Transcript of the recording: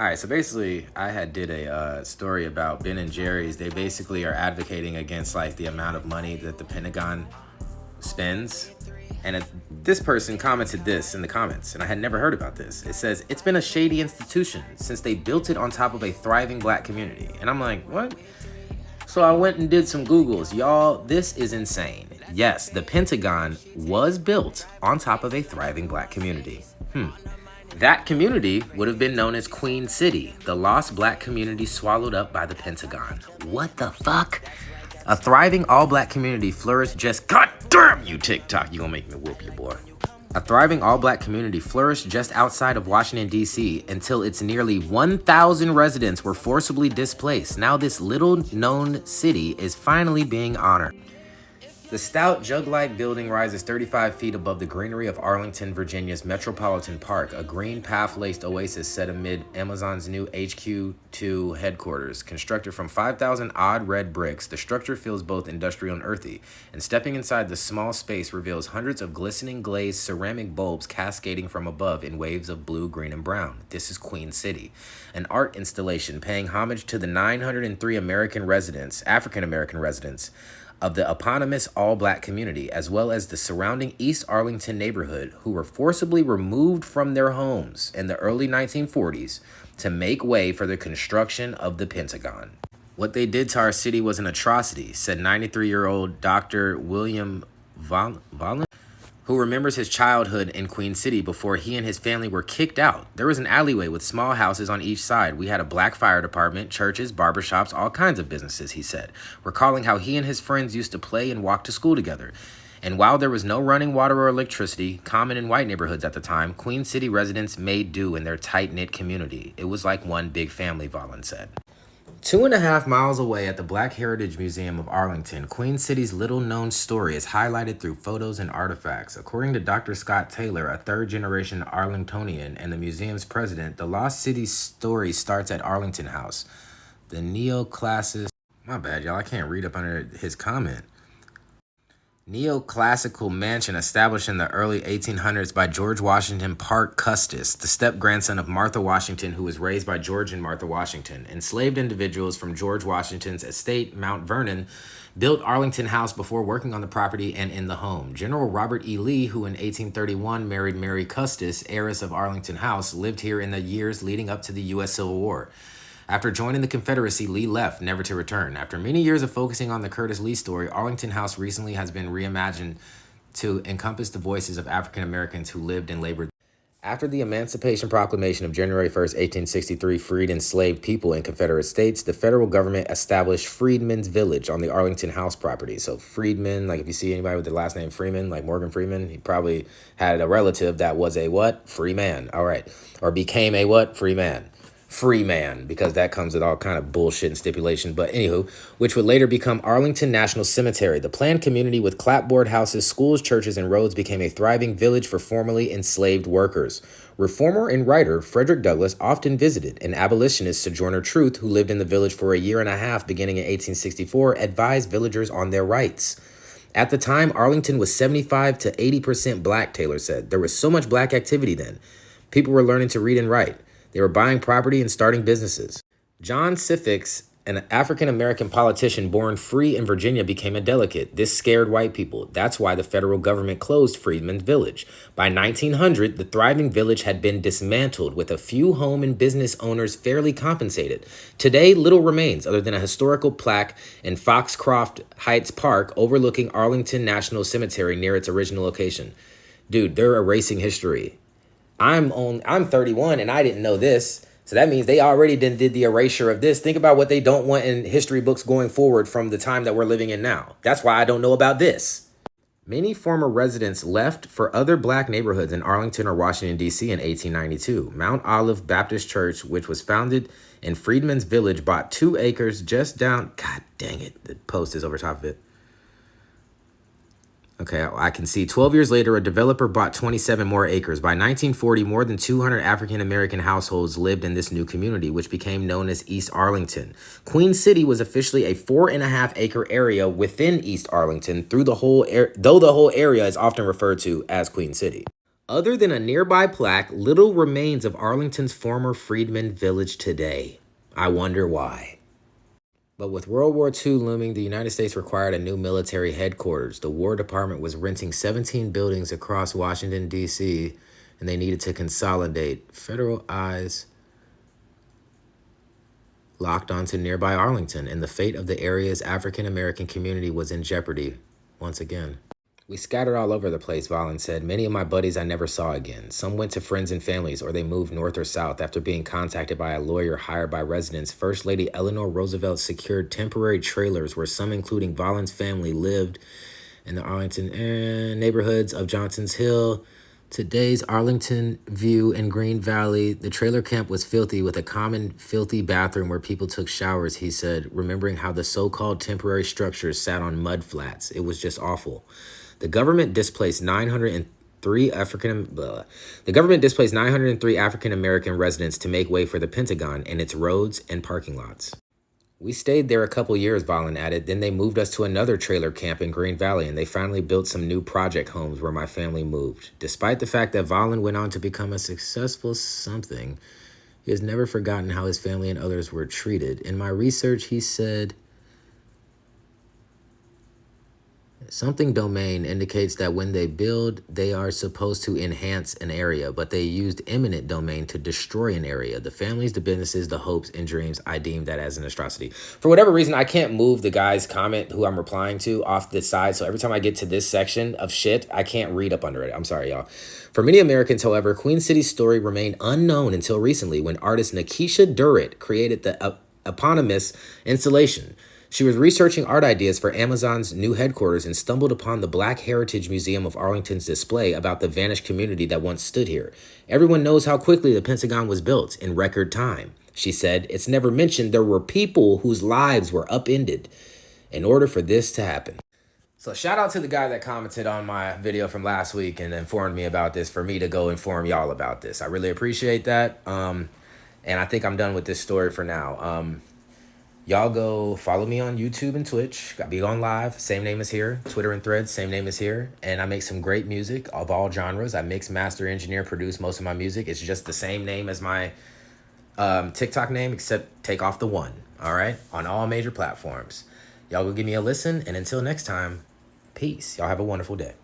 All right, so basically, I had did a story about Ben and Jerry's. They basically are advocating against like the amount of money that the Pentagon spends. And this person commented this in the comments, and I had never heard about this. It says, it's been a shady institution since they built it on top of a thriving black community. And I'm like, what? So I went and did some Googles. Y'all, this is insane. Yes, the Pentagon was built on top of a thriving black community. That community would have been known as Queen City, the lost black community swallowed up by the Pentagon. What the fuck? A thriving all-black community flourished just... God damn you, TikTok. You gonna make me whoop you, boy. A thriving all-black community flourished just outside of Washington, D.C. until its nearly 1,000 residents were forcibly displaced. Now this little-known city is finally being honored. The stout, jug-like building rises 35 feet above the greenery of Arlington, Virginia's Metropolitan Park, a green path-laced oasis set amid Amazon's new HQ2 headquarters. Constructed from 5,000 odd red bricks, the structure feels both industrial and earthy, and stepping inside the small space reveals hundreds of glistening glazed ceramic bulbs cascading from above in waves of blue, green, and brown. This is Queen City, an art installation paying homage to the 903 African-American residents, of the eponymous all-black community, as well as the surrounding East Arlington neighborhood, who were forcibly removed from their homes in the early 1940s to make way for the construction of the Pentagon. What they did to our city was an atrocity, said 93-year-old Dr. William Vollen, who remembers his childhood in Queen City before he and his family were kicked out. There was an alleyway with small houses on each side. We had a black fire department, churches, barbershops, all kinds of businesses, he said, recalling how he and his friends used to play and walk to school together. And while there was no running water or electricity, common in white neighborhoods at the time, Queen City residents made do in their tight-knit community. It was like one big family, Vollen said. 2.5 miles away at the Black Heritage Museum of Arlington, Queen City's little-known story is highlighted through photos and artifacts. According to Dr. Scott Taylor, a third-generation Arlingtonian and the museum's president, the Lost City story starts at Arlington House. The neoclassic... My bad, y'all. I can't read up under his comment. Neoclassical mansion established in the early 1800s by George Washington Parke Custis, the step-grandson of Martha Washington, who was raised by George and Martha Washington. Enslaved individuals from George Washington's estate, Mount Vernon, built Arlington House before working on the property and in the home. General Robert E. Lee, who in 1831 married Mary Custis, heiress of Arlington House, lived here in the years leading up to the U.S. Civil War. After joining the Confederacy, Lee left, never to return. After many years of focusing on the Curtis Lee story, Arlington House recently has been reimagined to encompass the voices of African Americans who lived and labored. After the Emancipation Proclamation of January 1st, 1863 freed enslaved people in Confederate states, the federal government established Freedmen's Village on the Arlington House property. So Freedman, like if you see anybody with the last name Freeman, like Morgan Freeman, he probably had a relative that was a what? Free man. All right. Or became a what? Free man. Free man, because that comes with all kind of bullshit and stipulation. But anywho, which would later become Arlington National Cemetery. The planned community with clapboard houses, schools, churches, and roads became a thriving village for formerly enslaved workers. Reformer and writer Frederick Douglass often visited, and abolitionist Sojourner Truth, who lived in the village for a year and a half beginning in 1864, advised villagers on their rights. At the time, Arlington was 75 to 80% black, Taylor said. There was so much black activity then. People were learning to read and write. They were buying property and starting businesses. John Sifix, an African-American politician born free in Virginia, became a delegate. This scared white people. That's why the federal government closed Freedmen's Village. By 1900, the thriving village had been dismantled, with a few home and business owners fairly compensated. Today, little remains other than a historical plaque in Foxcroft Heights Park overlooking Arlington National Cemetery near its original location. Dude, they're erasing history. I'm 31 and I didn't know this. So that means they already did the erasure of this. Think about what they don't want in history books going forward from the time that we're living in now. That's why I don't know about this. Many former residents left for other black neighborhoods in Arlington or Washington, D.C. in 1892. Mount Olive Baptist Church, which was founded in Freedmen's Village, bought 2 acres just down. God dang it. The post is over top of it. Okay, I can see 12 years later, a developer bought 27 more acres. By 1940, more than 200 African-American households lived in this new community, which became known as East Arlington. Queen City was officially a 4.5-acre area within East Arlington, though the whole area is often referred to as Queen City. Other than a nearby plaque, little remains of Arlington's former freedmen village today. I wonder why. But with World War II looming, the United States required a new military headquarters. The War Department was renting 17 buildings across Washington, D.C., and they needed to consolidate. Federal eyes locked onto nearby Arlington, and the fate of the area's African American community was in jeopardy once again. We scattered all over the place, Volin said. Many of my buddies I never saw again. Some went to friends and families, or they moved north or south after being contacted by a lawyer hired by residents. First Lady Eleanor Roosevelt secured temporary trailers where some, including Volin's family, lived in the Arlington neighborhoods of Johnson's Hill. Today's Arlington View and Green Valley. The trailer camp was filthy with a common filthy bathroom where people took showers, he said, remembering how the so-called temporary structures sat on mud flats. It was just awful. The government displaced 903 African American residents to make way for the Pentagon and its roads and parking lots. We stayed there a couple years, Volin added. Then they moved us to another trailer camp in Green Valley, and they finally built some new project homes where my family moved. Despite the fact that Volin went on to become a successful something, he has never forgotten how his family and others were treated. In my research, he said, something domain indicates that when they build, they are supposed to enhance an area, but they used eminent domain to destroy an area. The families, the businesses, the hopes and dreams, I deem that as an atrocity. For whatever reason, I can't move the guy's comment who I'm replying to off the side. So every time I get to this section of shit, I can't read up under it. I'm sorry, y'all. For many Americans, however, Queen City's story remained unknown until recently when artist Nakisha Durrett created the eponymous installation. She was researching art ideas for Amazon's new headquarters and stumbled upon the Black Heritage Museum of Arlington's display about the vanished community that once stood here. Everyone knows how quickly the Pentagon was built in record time. She said, it's never mentioned there were people whose lives were upended in order for this to happen. So shout out to the guy that commented on my video from last week and informed me about this for me to go inform y'all about this. I really appreciate that. And I think I'm done with this story for now. Y'all go follow me on YouTube and Twitch. Got be on live. Same name is here. Twitter and Threads. Same name is here. And I make some great music of all genres. I mix, master, engineer, produce most of my music. It's just the same name as my TikTok name, except take off the one. All right? On all major platforms. Y'all go give me a listen. And until next time, peace. Y'all have a wonderful day.